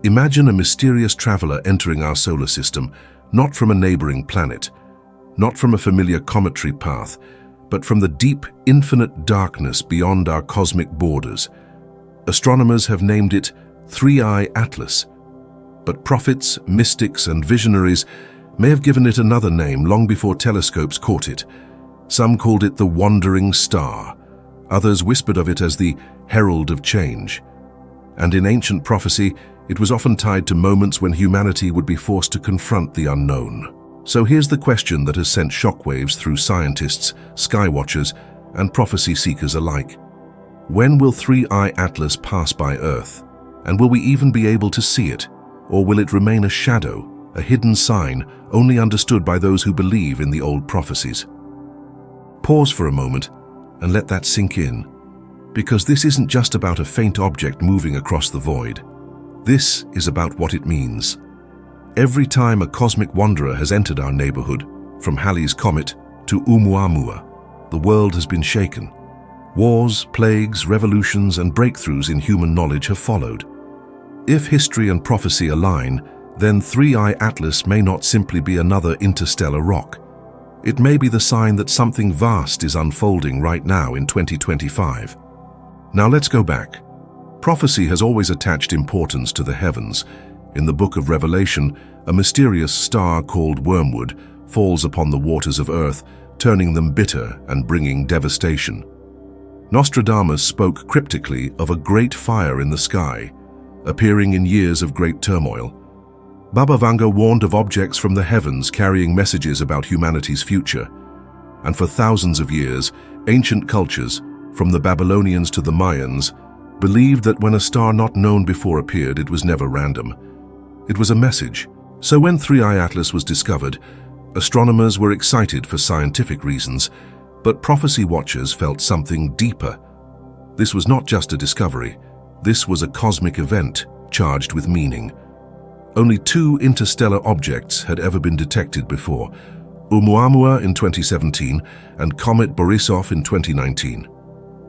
Imagine a mysterious traveler entering our solar system, not from a neighboring planet, not from a familiar cometary path, but from the deep, infinite darkness beyond our cosmic borders. Astronomers have named it Three-Eye Atlas, but prophets, mystics, and visionaries may have given it another name long before telescopes caught it. Some called it the Wandering Star. Others whispered of it as the Herald of Change. And in ancient prophecy, it was often tied to moments when humanity would be forced to confront the unknown. So here's the question that has sent shockwaves through scientists, skywatchers, and prophecy seekers alike. When will Three-Eye Atlas pass by Earth? And will we even be able to see it? Or will it remain a shadow, a hidden sign only understood by those who believe in the old prophecies? Pause for a moment and let that sink in, because this isn't just about a faint object moving across the void. This is about what it means. Every time a cosmic wanderer has entered our neighborhood, from Halley's Comet to Oumuamua, the world has been shaken. Wars, plagues, revolutions, and breakthroughs in human knowledge have followed. If history and prophecy align, then Three-Eye Atlas may not simply be another interstellar rock. It may be the sign that something vast is unfolding right now in 2025. Now let's go back. Prophecy has always attached importance to the heavens. In the book of Revelation, a mysterious star called Wormwood falls upon the waters of earth, turning them bitter and bringing devastation. Nostradamus spoke cryptically of a great fire in the sky, appearing in years of great turmoil. Baba Vanga warned of objects from the heavens carrying messages about humanity's future. And for thousands of years, ancient cultures, from the Babylonians to the Mayans, believed that when a star not known before appeared, it was never random. It was a message. So when Three-Eye Atlas was discovered, astronomers were excited for scientific reasons, but prophecy watchers felt something deeper. This was not just a discovery. This was a cosmic event charged with meaning. Only two interstellar objects had ever been detected before, Oumuamua in 2017 and Comet Borisov in 2019.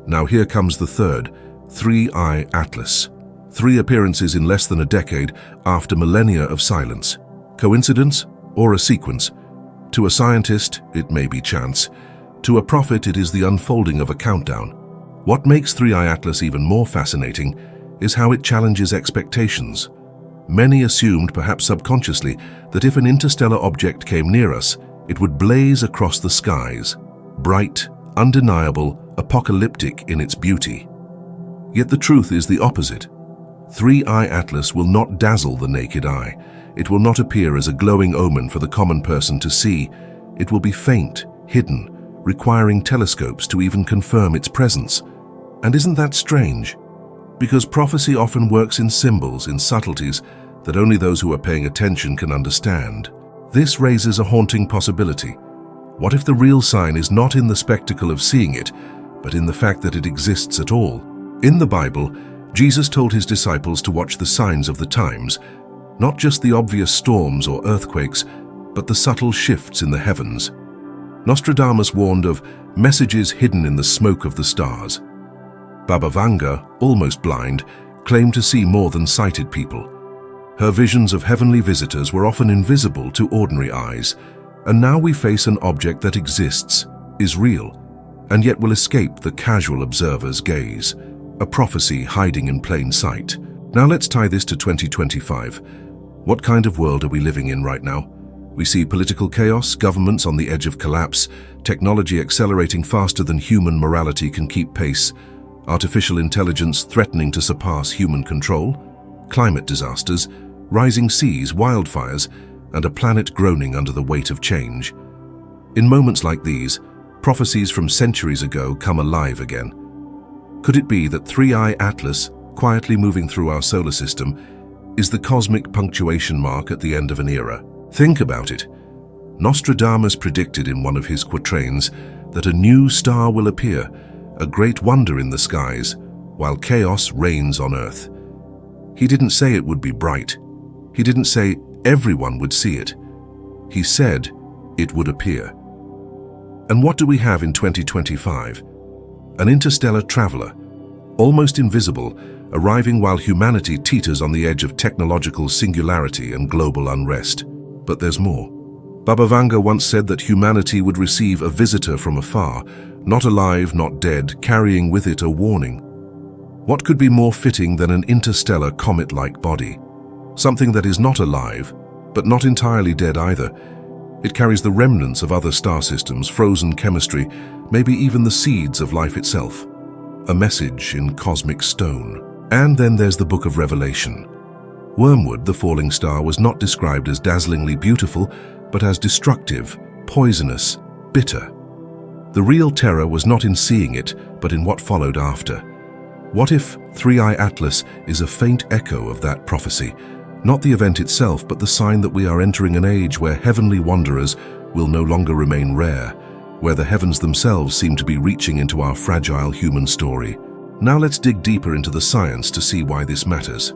Now here comes the third, Three-Eye Atlas. 3 appearances in less than a decade after millennia of silence. Coincidence or a sequence? To a scientist, it may be chance. To a prophet, it is the unfolding of a countdown. What makes Three-Eye Atlas even more fascinating is how it challenges expectations. Many assumed, perhaps subconsciously, that if an interstellar object came near us, it would blaze across the skies, bright, undeniable, apocalyptic in its beauty. Yet the truth is the opposite. Three-Eye Atlas will not dazzle the naked eye. It will not appear as a glowing omen for the common person to see. It will be faint, hidden, requiring telescopes to even confirm its presence. And isn't that strange? Because prophecy often works in symbols, in subtleties, that only those who are paying attention can understand. This raises a haunting possibility. What if the real sign is not in the spectacle of seeing it, but in the fact that it exists at all? In the Bible, Jesus told his disciples to watch the signs of the times, not just the obvious storms or earthquakes, but the subtle shifts in the heavens. Nostradamus warned of messages hidden in the smoke of the stars. Baba Vanga, almost blind, claimed to see more than sighted people. Her visions of heavenly visitors were often invisible to ordinary eyes, and now we face an object that exists, is real, and yet will escape the casual observer's gaze, a prophecy hiding in plain sight. Now let's tie this to 2025. What kind of world are we living in right now? We see political chaos, governments on the edge of collapse, technology accelerating faster than human morality can keep pace, artificial intelligence threatening to surpass human control, climate disasters, rising seas, wildfires, and a planet groaning under the weight of change. In moments like these, prophecies from centuries ago come alive again. Could it be that Three-Eye Atlas, quietly moving through our solar system, is the cosmic punctuation mark at the end of an era? Think about it. Nostradamus predicted in one of his quatrains that a new star will appear, a great wonder in the skies, while chaos reigns on earth. He didn't say it would be bright. He didn't say everyone would see it. He said it would appear. And what do we have in 2025? An interstellar traveler, almost invisible, arriving while humanity teeters on the edge of technological singularity and global unrest. But there's more. Baba Vanga once said that humanity would receive a visitor from afar, not alive, not dead, carrying with it a warning. What could be more fitting than an interstellar comet-like body? Something that is not alive, but not entirely dead either. It carries the remnants of other star systems, frozen chemistry, maybe even the seeds of life itself. A message in cosmic stone. And then there's the Book of Revelation. Wormwood, the falling star, was not described as dazzlingly beautiful, but as destructive, poisonous, bitter. The real terror was not in seeing it, but in what followed after. What if Three-Eye Atlas is a faint echo of that prophecy? Not the event itself, but the sign that we are entering an age where heavenly wanderers will no longer remain rare, where the heavens themselves seem to be reaching into our fragile human story. Now let's dig deeper into the science to see why this matters.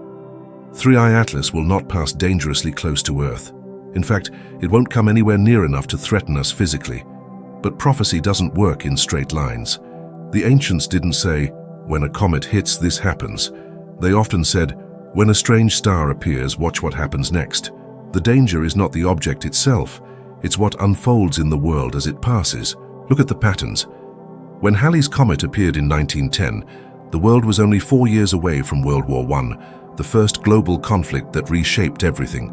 Three-Eye Atlas will not pass dangerously close to Earth. In fact, it won't come anywhere near enough to threaten us physically. But prophecy doesn't work in straight lines. The ancients didn't say, "When a comet hits, this happens." They often said, "When a strange star appears, watch what happens next." The danger is not the object itself, it's what unfolds in the world as it passes. Look at the patterns. When Halley's Comet appeared in 1910, the world was only 4 years away from World War I, the first global conflict that reshaped everything.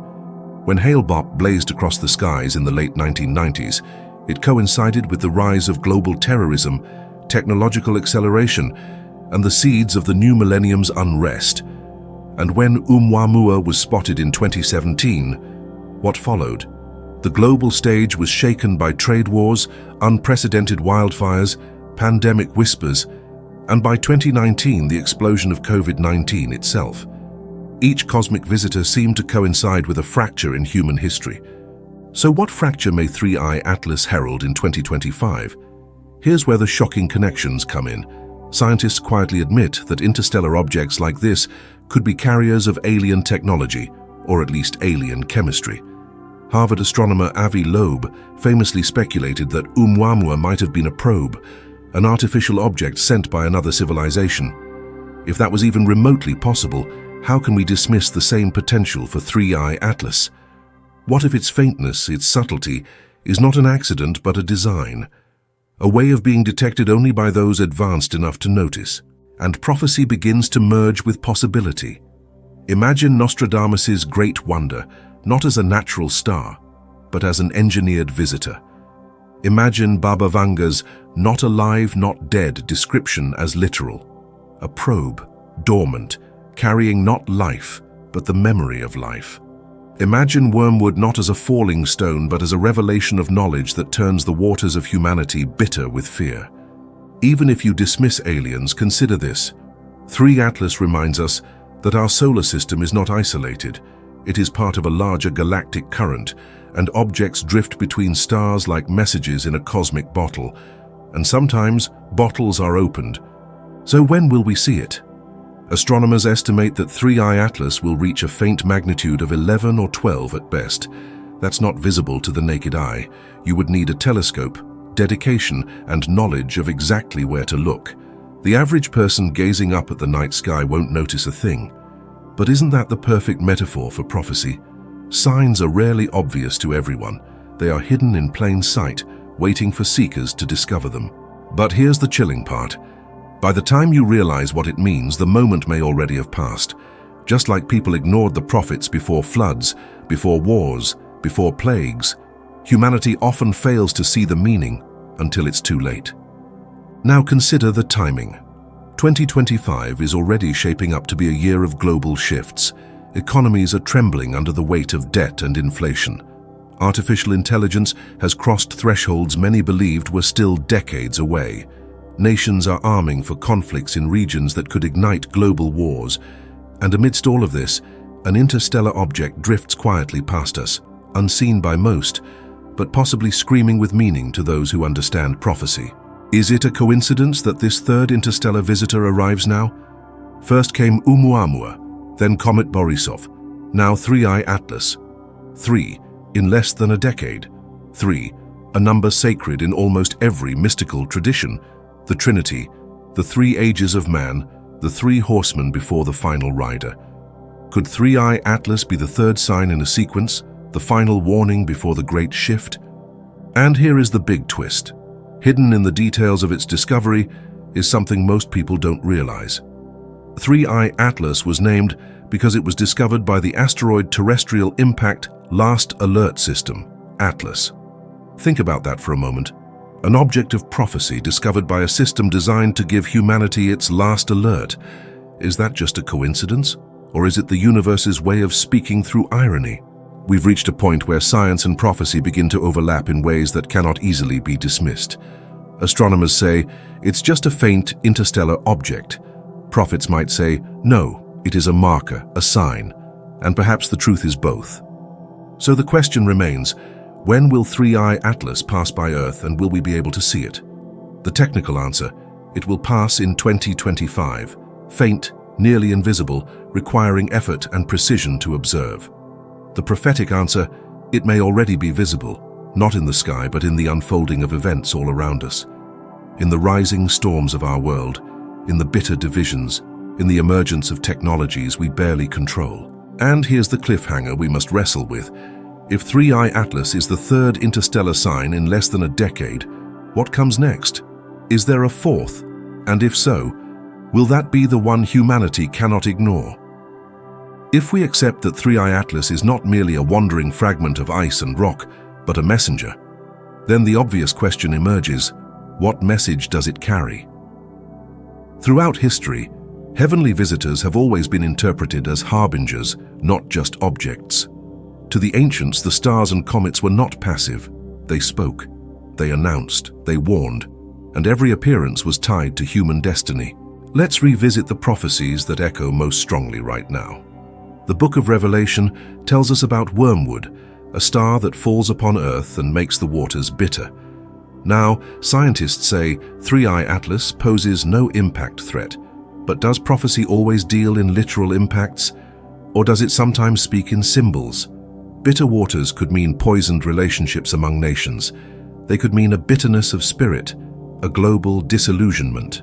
When Hale-Bopp blazed across the skies in the late 1990s, it coincided with the rise of global terrorism, technological acceleration, and the seeds of the new millennium's unrest. And when Oumuamua was spotted in 2017, what followed? The global stage was shaken by trade wars, unprecedented wildfires, pandemic whispers, and by 2019, the explosion of COVID-19 itself. Each cosmic visitor seemed to coincide with a fracture in human history. So what fracture may Three-Eye Atlas herald in 2025? Here's where the shocking connections come in. Scientists quietly admit that interstellar objects like this could be carriers of alien technology, or at least alien chemistry. Harvard astronomer Avi Loeb famously speculated that Oumuamua might have been a probe, an artificial object sent by another civilization. If that was even remotely possible, how can we dismiss the same potential for Three-Eye Atlas? What if its faintness, its subtlety, is not an accident but a design? A way of being detected only by those advanced enough to notice. And prophecy begins to merge with possibility. Imagine Nostradamus's great wonder, not as a natural star, but as an engineered visitor. Imagine Baba Vanga's not alive, not dead description as literal. A probe, dormant, carrying not life, but the memory of life. Imagine Wormwood not as a falling stone, but as a revelation of knowledge that turns the waters of humanity bitter with fear. Even if you dismiss aliens, consider this. Three Atlas reminds us that our solar system is not isolated. It is part of a larger galactic current, and objects drift between stars like messages in a cosmic bottle. And sometimes, bottles are opened. So when will we see it? Astronomers estimate that Three-Eye Atlas will reach a faint magnitude of 11 or 12 at best. That's not visible to the naked eye. You would need a telescope, dedication, and knowledge of exactly where to look. The average person gazing up at the night sky won't notice a thing. But isn't that the perfect metaphor for prophecy? Signs are rarely obvious to everyone. They are hidden in plain sight, waiting for seekers to discover them. But here's the chilling part. By the time you realize what it means, the moment may already have passed. Just like people ignored the prophets before floods, before wars, before plagues, humanity often fails to see the meaning until it's too late. Now consider the timing. 2025 is already shaping up to be a year of global shifts. Economies are trembling under the weight of debt and inflation. Artificial intelligence has crossed thresholds many believed were still decades away. Nations are arming for conflicts in regions that could ignite global wars. And amidst all of this, an interstellar object drifts quietly past us, unseen by most, but possibly screaming with meaning to those who understand prophecy. Is it a coincidence that this third interstellar visitor arrives now? First came Oumuamua, then Comet Borisov, now Three-Eye Atlas. 3, in less than a decade. 3, a number sacred in almost every mystical tradition. The Trinity, the three ages of man, the three horsemen before the final rider. Could Three-Eye Atlas be the third sign in a sequence, the final warning before the great shift? And here is the big twist. Hidden in the details of its discovery is something most people don't realize. Three-Eye Atlas was named because it was discovered by the Asteroid Terrestrial Impact Last Alert System, ATLAS. Think about that for a moment. An object of prophecy discovered by a system designed to give humanity its last alert. Is that just a coincidence? Or is it the universe's way of speaking through irony? We've reached a point where science and prophecy begin to overlap in ways that cannot easily be dismissed. Astronomers say, it's just a faint interstellar object. Prophets might say, no, it is a marker, a sign, and perhaps the truth is both. So the question remains, when will Three-Eye Atlas pass by Earth and will we be able to see it? The technical answer, it will pass in 2025, faint, nearly invisible, requiring effort and precision to observe. The prophetic answer, it may already be visible, not in the sky but in the unfolding of events all around us. In the rising storms of our world, in the bitter divisions, in the emergence of technologies we barely control. And here's the cliffhanger we must wrestle with. If Three-Eye Atlas is the third interstellar sign in less than a decade, what comes next? Is there a fourth? And if so, will that be the one humanity cannot ignore? If we accept that Three-Eye Atlas is not merely a wandering fragment of ice and rock, but a messenger, then the obvious question emerges, what message does it carry? Throughout history, heavenly visitors have always been interpreted as harbingers, not just objects. To the ancients, the stars and comets were not passive. They spoke, they announced, they warned, and every appearance was tied to human destiny. Let's revisit the prophecies that echo most strongly right now. The Book of Revelation tells us about Wormwood, a star that falls upon Earth and makes the waters bitter. Now, scientists say Three-Eye Atlas poses no impact threat, but does prophecy always deal in literal impacts, or does it sometimes speak in symbols? Bitter waters could mean poisoned relationships among nations. They could mean a bitterness of spirit, a global disillusionment.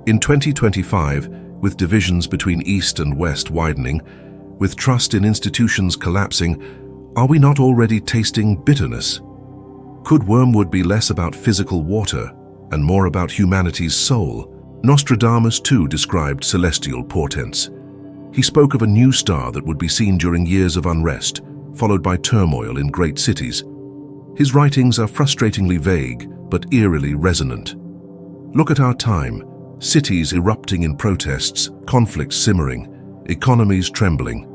In 2025, with divisions between East and West widening, with trust in institutions collapsing, are we not already tasting bitterness? Could Wormwood be less about physical water and more about humanity's soul? Nostradamus too described celestial portents. He spoke of a new star that would be seen during years of unrest, followed by turmoil in great cities. His writings are frustratingly vague, but eerily resonant. Look at our time, cities erupting in protests, conflicts simmering, economies trembling.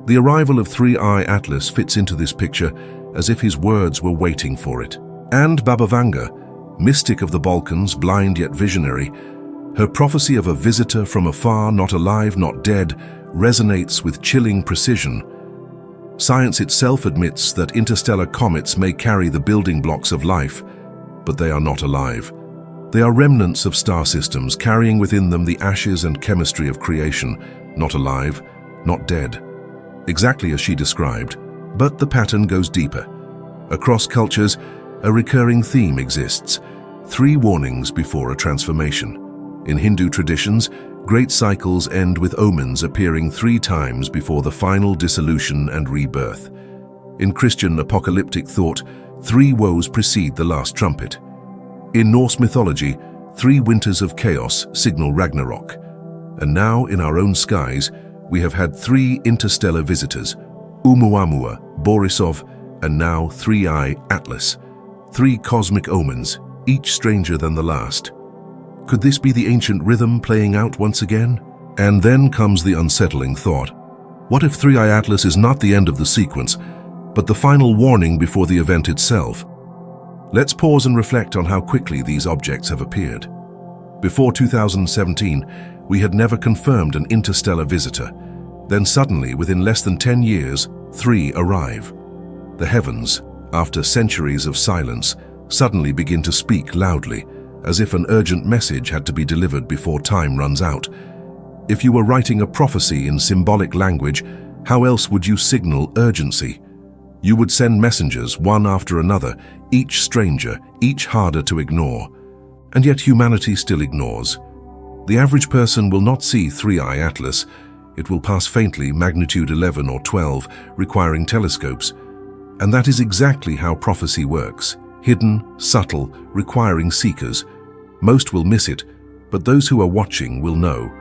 The arrival of Three-Eye Atlas fits into this picture as if his words were waiting for it. And Baba Vanga, mystic of the Balkans, blind yet visionary, her prophecy of a visitor from afar, not alive, not dead, resonates with chilling precision. Science itself admits that interstellar comets may carry the building blocks of life, but they are not alive. They are remnants of star systems carrying within them the ashes and chemistry of creation, not alive, not dead. Exactly as she described, but the pattern goes deeper. Across cultures, a recurring theme exists, 3 warnings before a transformation. In Hindu traditions, great cycles end with omens appearing 3 times before the final dissolution and rebirth. In Christian apocalyptic thought, 3 woes precede the last trumpet. In Norse mythology, 3 winters of chaos signal Ragnarok. And now, in our own skies, we have had 3 interstellar visitors, Oumuamua, Borisov, and now Three-Eye Atlas. 3 cosmic omens, each stranger than the last. Could this be the ancient rhythm playing out once again? And then comes the unsettling thought. What if Three-Eye Atlas is not the end of the sequence, but the final warning before the event itself? Let's pause and reflect on how quickly these objects have appeared. Before 2017, we had never confirmed an interstellar visitor. Then suddenly, within less than 10 years, 3 arrive. The heavens, after centuries of silence, suddenly begin to speak loudly, as if an urgent message had to be delivered before time runs out. If you were writing a prophecy in symbolic language, how else would you signal urgency? You would send messengers, one after another, each stranger, each harder to ignore. And yet humanity still ignores. The average person will not see Three-Eye Atlas. It will pass faintly, magnitude 11 or 12, requiring telescopes. And that is exactly how prophecy works. Hidden, subtle, requiring seekers. Most will miss it, but those who are watching will know.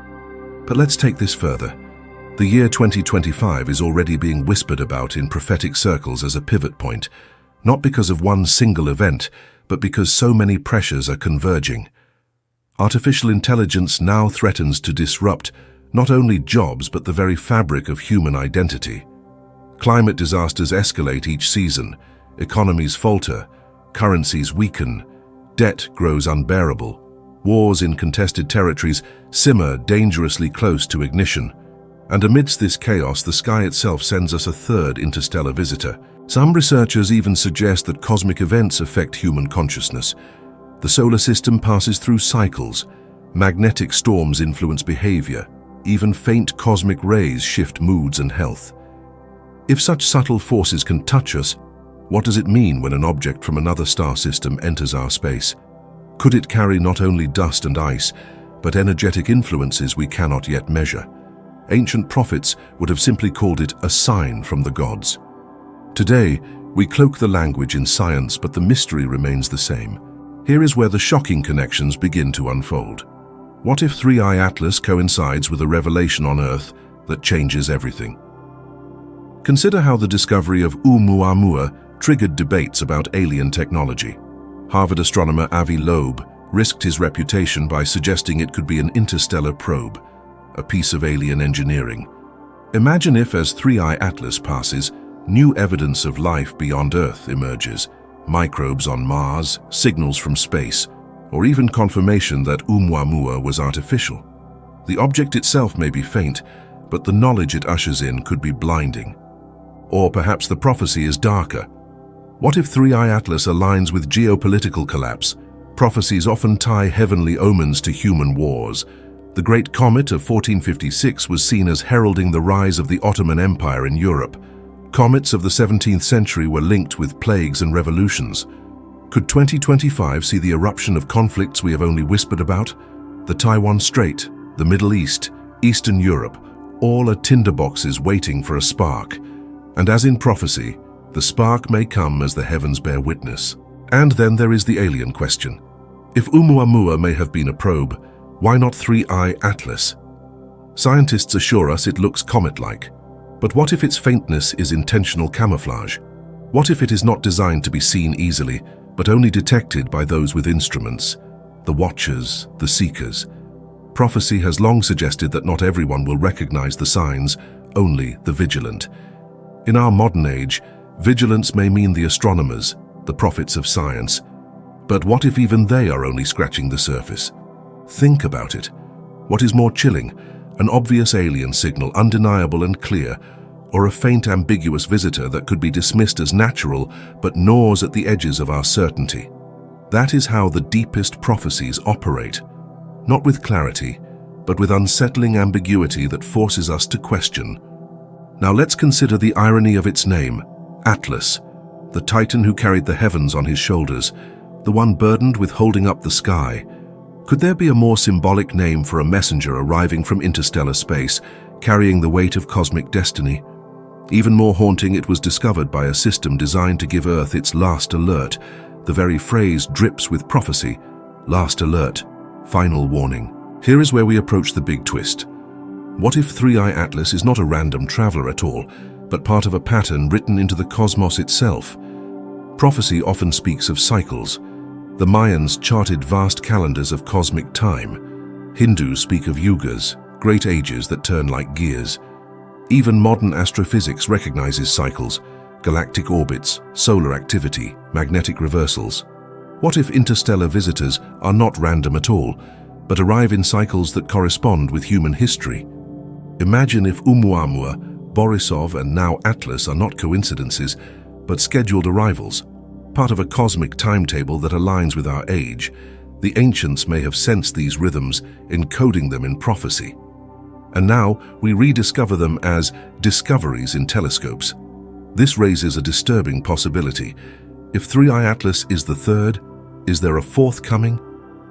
But let's take this further. The year 2025 is already being whispered about in prophetic circles as a pivot point, not because of one single event, but because so many pressures are converging. Artificial intelligence now threatens to disrupt not only jobs but the very fabric of human identity. Climate disasters escalate each season, economies falter, currencies weaken, debt grows unbearable, wars in contested territories simmer dangerously close to ignition. And amidst this chaos, the sky itself sends us a third interstellar visitor. Some researchers even suggest that cosmic events affect human consciousness. The solar system passes through cycles. Magnetic storms influence behavior. Even faint cosmic rays shift moods and health. If such subtle forces can touch us, what does it mean when an object from another star system enters our space? Could it carry not only dust and ice, but energetic influences we cannot yet measure? Ancient prophets would have simply called it a sign from the gods. Today, we cloak the language in science, but the mystery remains the same. Here is where the shocking connections begin to unfold. What if Three-Eye Atlas coincides with a revelation on Earth that changes everything? Consider how the discovery of Oumuamua triggered debates about alien technology. Harvard astronomer Avi Loeb risked his reputation by suggesting it could be an interstellar probe, a piece of alien engineering. Imagine if, as Three-Eye Atlas passes, new evidence of life beyond Earth emerges, microbes on Mars, signals from space, or even confirmation that Oumuamua was artificial. The object itself may be faint, but the knowledge it ushers in could be blinding. Or perhaps the prophecy is darker. What if Three-Eye Atlas aligns with geopolitical collapse? Prophecies often tie heavenly omens to human wars. The Great Comet of 1456 was seen as heralding the rise of the Ottoman Empire in Europe. Comets of the 17th century were linked with plagues and revolutions. Could 2025 see the eruption of conflicts we have only whispered about? The Taiwan Strait, the Middle East, Eastern Europe, all are tinderboxes waiting for a spark. And as in prophecy, the spark may come as the heavens bear witness. And then there is the alien question. If Oumuamua may have been a probe, why not Three-Eye Atlas? Scientists assure us it looks comet-like. But what if its faintness is intentional camouflage? What if it is not designed to be seen easily, but only detected by those with instruments, the watchers, the seekers? Prophecy has long suggested that not everyone will recognize the signs, only the vigilant. In our modern age, vigilance may mean the astronomers, the prophets of science. But what if even they are only scratching the surface? Think about it. What is more chilling, an obvious alien signal, undeniable and clear, or a faint ambiguous visitor that could be dismissed as natural but gnaws at the edges of our certainty? That is how the deepest prophecies operate, not with clarity, but with unsettling ambiguity that forces us to question. Now let's consider the irony of its name, Atlas, the titan who carried the heavens on his shoulders, the one burdened with holding up the sky. Could there be a more symbolic name for a messenger arriving from interstellar space, carrying the weight of cosmic destiny? Even more haunting, it was discovered by a system designed to give Earth its last alert. The very phrase drips with prophecy. Last alert, final warning. Here is where we approach the big twist. What if Three-Eye Atlas is not a random traveler at all, but part of a pattern written into the cosmos itself? Prophecy often speaks of cycles. The Mayans charted vast calendars of cosmic time. Hindus speak of yugas, great ages that turn like gears. Even modern astrophysics recognizes cycles, galactic orbits, solar activity, magnetic reversals. What if interstellar visitors are not random at all, but arrive in cycles that correspond with human history? Imagine if Oumuamua, Borisov, and now Atlas are not coincidences, but scheduled arrivals, part of a cosmic timetable that aligns with our age. The ancients may have sensed these rhythms, encoding them in prophecy. And now we rediscover them as discoveries in telescopes. This raises a disturbing possibility. If Three-Eye Atlas is the third, is there a fourth coming?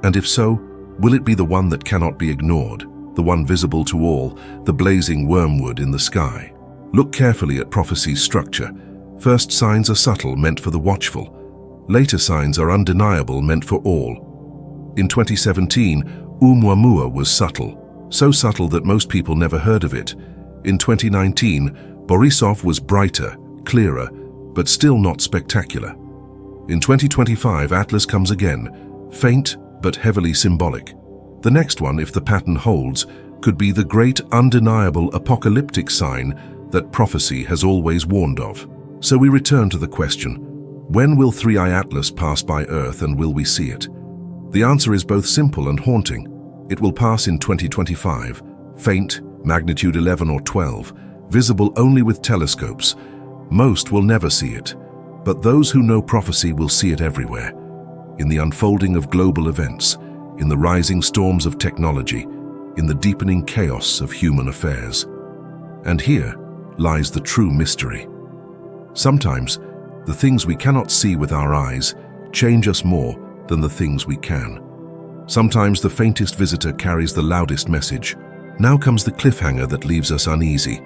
And if so, Will it be the one that cannot be ignored, the one visible to all, the blazing wormwood in the sky? Look carefully at prophecy's structure. First signs are subtle, meant for the watchful. Later signs are undeniable, meant for all. In 2017, Oumuamua was subtle, so subtle that most people never heard of it. In 2019, Borisov was brighter, clearer, but still not spectacular. In 2025, Atlas comes again, faint but heavily symbolic. The next one, if the pattern holds, could be the great undeniable apocalyptic sign that prophecy has always warned of. So we return to the question, when will Three-Eye Atlas pass by Earth and will we see it? The answer is both simple and haunting. It will pass in 2025, faint, magnitude 11 or 12, visible only with telescopes. Most will never see it, but those who know prophecy will see it everywhere. In the unfolding of global events, in the rising storms of technology, in the deepening chaos of human affairs. And here lies the true mystery. Sometimes, the things we cannot see with our eyes change us more than the things we can. Sometimes the faintest visitor carries the loudest message. Now comes the cliffhanger that leaves us uneasy.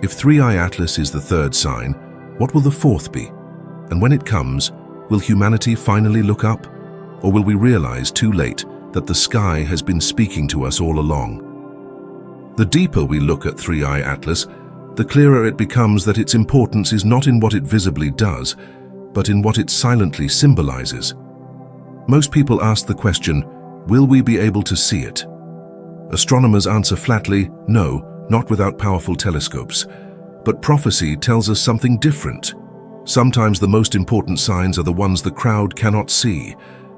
If Three-Eye Atlas is the third sign, what will the fourth be? And when it comes, will humanity finally look up? Or will we realize too late that the sky has been speaking to us all along? The deeper we look at Three-Eye Atlas, the clearer it becomes that its importance is not in what it visibly does, but in what it silently symbolizes. Most people ask the question, will we be able to see it? Astronomers answer flatly, no, not without powerful telescopes. But prophecy tells us something different. Sometimes the most important signs are the ones the crowd cannot see.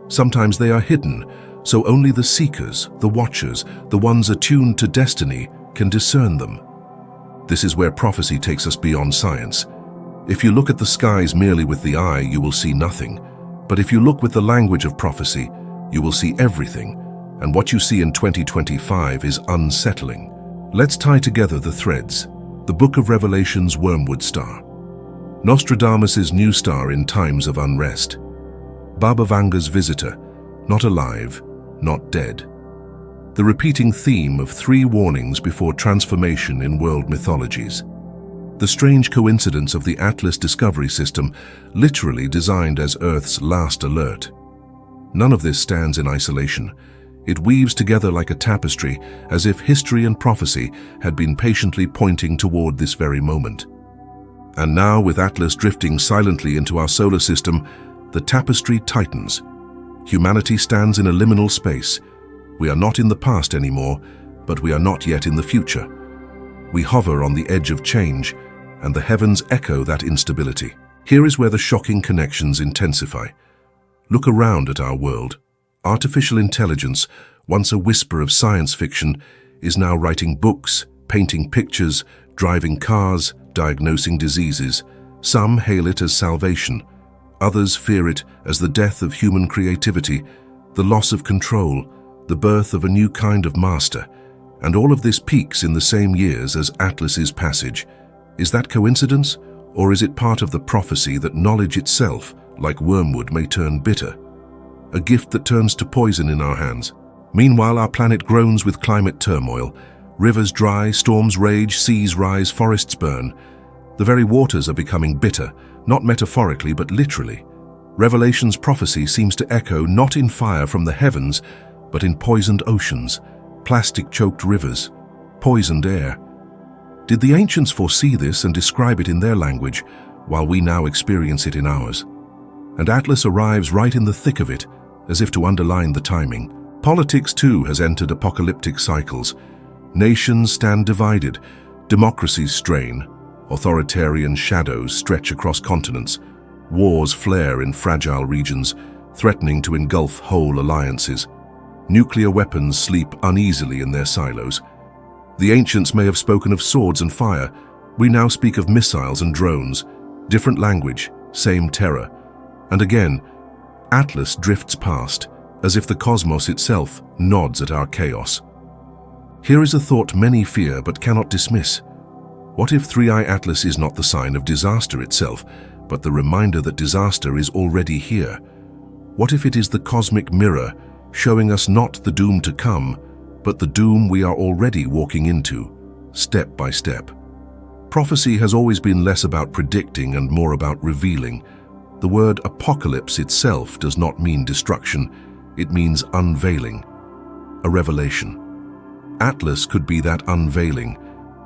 Sometimes they are hidden, so only the seekers, the watchers, the ones attuned to destiny, can discern them. This is where prophecy takes us beyond science. If you look at the skies merely with the eye, you will see nothing. But if you look with the language of prophecy, you will see everything. And what you see in 2025 is unsettling. Let's tie together the threads. The Book of Revelation's Wormwood star. Nostradamus' new star in times of unrest. Baba Vanga's visitor, not alive, not dead. The repeating theme of 3 warnings before transformation in world mythologies. The strange coincidence of the Atlas discovery system, literally designed as Earth's last alert. None of this stands in isolation. It weaves together like a tapestry, as if history and prophecy had been patiently pointing toward this very moment. And now, with Atlas drifting silently into our solar system, the tapestry tightens. Humanity stands in a liminal space. We are not in the past anymore, but we are not yet in the future. We hover on the edge of change, and the heavens echo that instability. Here is where the shocking connections intensify. Look around at our world. Artificial intelligence, once a whisper of science fiction, is now writing books, painting pictures, driving cars, diagnosing diseases. Some hail it as salvation. Others fear it as the death of human creativity, the loss of control, the birth of a new kind of master. And all of this peaks in the same years as Atlas's passage. Is that coincidence, or is it part of the prophecy that knowledge itself, like wormwood, may turn bitter? A gift that turns to poison in our hands. Meanwhile, our planet groans with climate turmoil. Rivers dry, storms rage, seas rise, forests burn. The very waters are becoming bitter, not metaphorically but literally. Revelation's prophecy seems to echo not in fire from the heavens, but in poisoned oceans, plastic-choked rivers, poisoned air. Did the ancients foresee this and describe it in their language, while we now experience it in ours? And Atlas arrives right in the thick of it, as if to underline the timing. Politics, too, has entered apocalyptic cycles. Nations stand divided, democracies strain, authoritarian shadows stretch across continents, wars flare in fragile regions, threatening to engulf whole alliances. Nuclear weapons sleep uneasily in their silos. The ancients may have spoken of swords and fire. We now speak of missiles and drones. Different language, same terror. And again, Atlas drifts past, as if the cosmos itself nods at our chaos. Here is a thought many fear but cannot dismiss. What if Three-Eye Atlas is not the sign of disaster itself, but the reminder that disaster is already here? What if it is the cosmic mirror, showing us not the doom to come, but the doom we are already walking into, step by step. Prophecy has always been less about predicting and more about revealing. The word apocalypse itself does not mean destruction, it means unveiling, a revelation. Atlas could be that unveiling,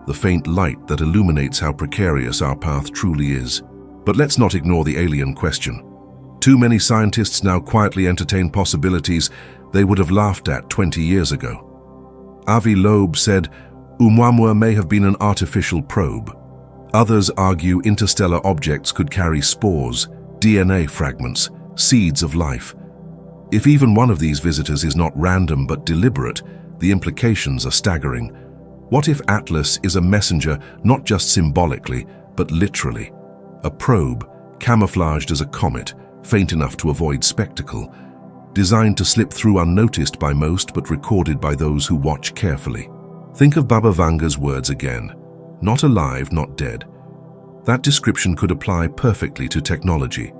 the faint light that illuminates how precarious our path truly is. But let's not ignore the alien question. Too many scientists now quietly entertain possibilities they would have laughed at 20 years ago. Avi Loeb said, Oumuamua may have been an artificial probe. Others argue interstellar objects could carry spores, DNA fragments, seeds of life. If even one of these visitors is not random but deliberate, the implications are staggering. What if Atlas is a messenger not just symbolically, but literally? A probe, camouflaged as a comet, faint enough to avoid spectacle, designed to slip through unnoticed by most but recorded by those who watch carefully. Think of Baba Vanga's words again. Not alive, not dead. That description could apply perfectly to technology.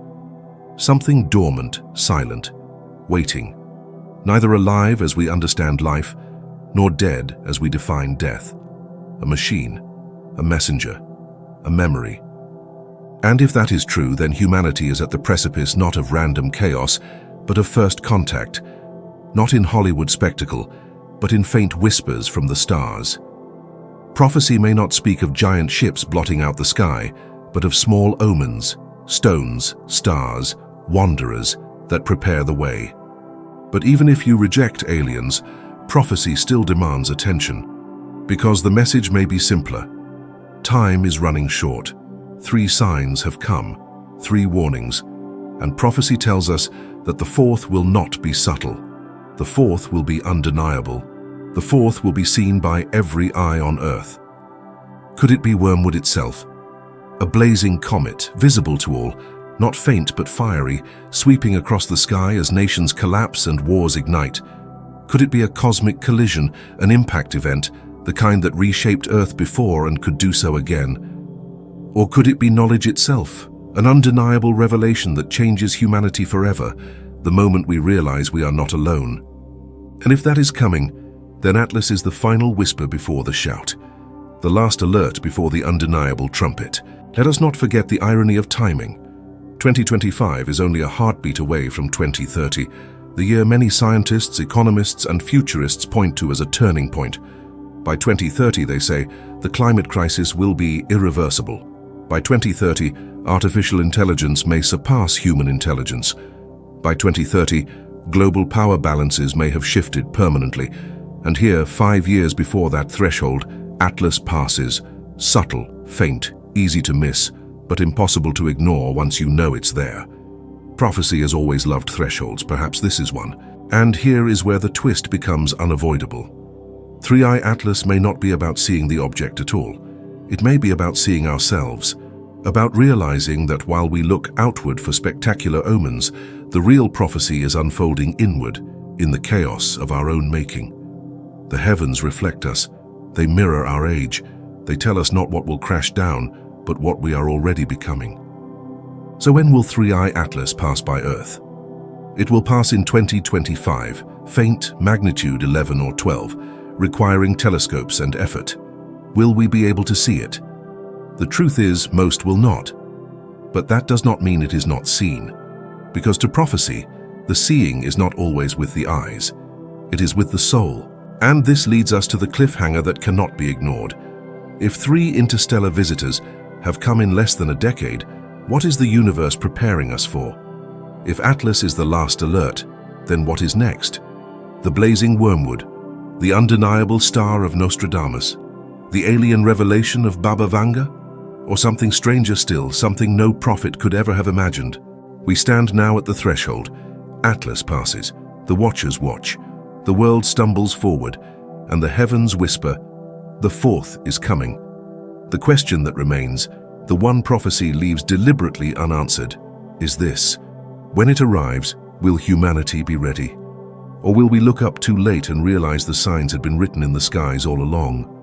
Something dormant, silent, waiting. Neither alive as we understand life, nor dead as we define death. A machine, a messenger, a memory. And if that is true, then humanity is at the precipice not of random chaos, but of first contact, not in Hollywood spectacle, but in faint whispers from the stars. Prophecy may not speak of giant ships blotting out the sky, but of small omens, stones, stars, wanderers that prepare the way. But even if you reject aliens, prophecy still demands attention, because the message may be simpler. Time is running short. 3 signs have come, 3 warnings, and prophecy tells us that the 4th will not be subtle. The 4th will be undeniable. The 4th will be seen by every eye on Earth. Could it be Wormwood itself? A blazing comet, visible to all, not faint but fiery, sweeping across the sky as nations collapse and wars ignite. Could it be a cosmic collision, an impact event, the kind that reshaped Earth before and could do so again? Or could it be knowledge itself, an undeniable revelation that changes humanity forever, the moment we realize we are not alone? And if that is coming, then Atlas is the final whisper before the shout, the last alert before the undeniable trumpet. Let us not forget the irony of timing. 2025 is only a heartbeat away from 2030, the year many scientists, economists, and futurists point to as a turning point. By 2030, they say, the climate crisis will be irreversible. By 2030, artificial intelligence may surpass human intelligence. By 2030, global power balances may have shifted permanently. And here, 5 years before that threshold, Atlas passes, subtle, faint, easy to miss, but impossible to ignore once you know it's there. Prophecy has always loved thresholds, perhaps this is one. And here is where the twist becomes unavoidable. Three-Eye Atlas may not be about seeing the object at all. It may be about seeing ourselves, about realizing that while we look outward for spectacular omens, the real prophecy is unfolding inward, in the chaos of our own making. The heavens reflect us. They mirror our age. They tell us not what will crash down, but what we are already becoming. So when will Three-Eye Atlas pass by Earth? It will pass in 2025, faint, magnitude 11 or 12, requiring telescopes and effort. Will we be able to see it? The truth is, most will not. But that does not mean it is not seen. Because to prophecy, the seeing is not always with the eyes. It is with the soul. And this leads us to the cliffhanger that cannot be ignored. If 3 interstellar visitors have come in less than a decade, what is the universe preparing us for? If Atlas is the last alert, then what is next? The blazing Wormwood, the undeniable star of Nostradamus, the alien revelation of Baba Vanga, or something stranger still, something no prophet could ever have imagined? We stand now at the threshold. Atlas passes, the watchers watch, the world stumbles forward, and the heavens whisper, the 4th is coming. The question that remains, the one prophecy leaves deliberately unanswered, is this: when it arrives, will humanity be ready? Or will we look up too late and realize the signs had been written in the skies all along?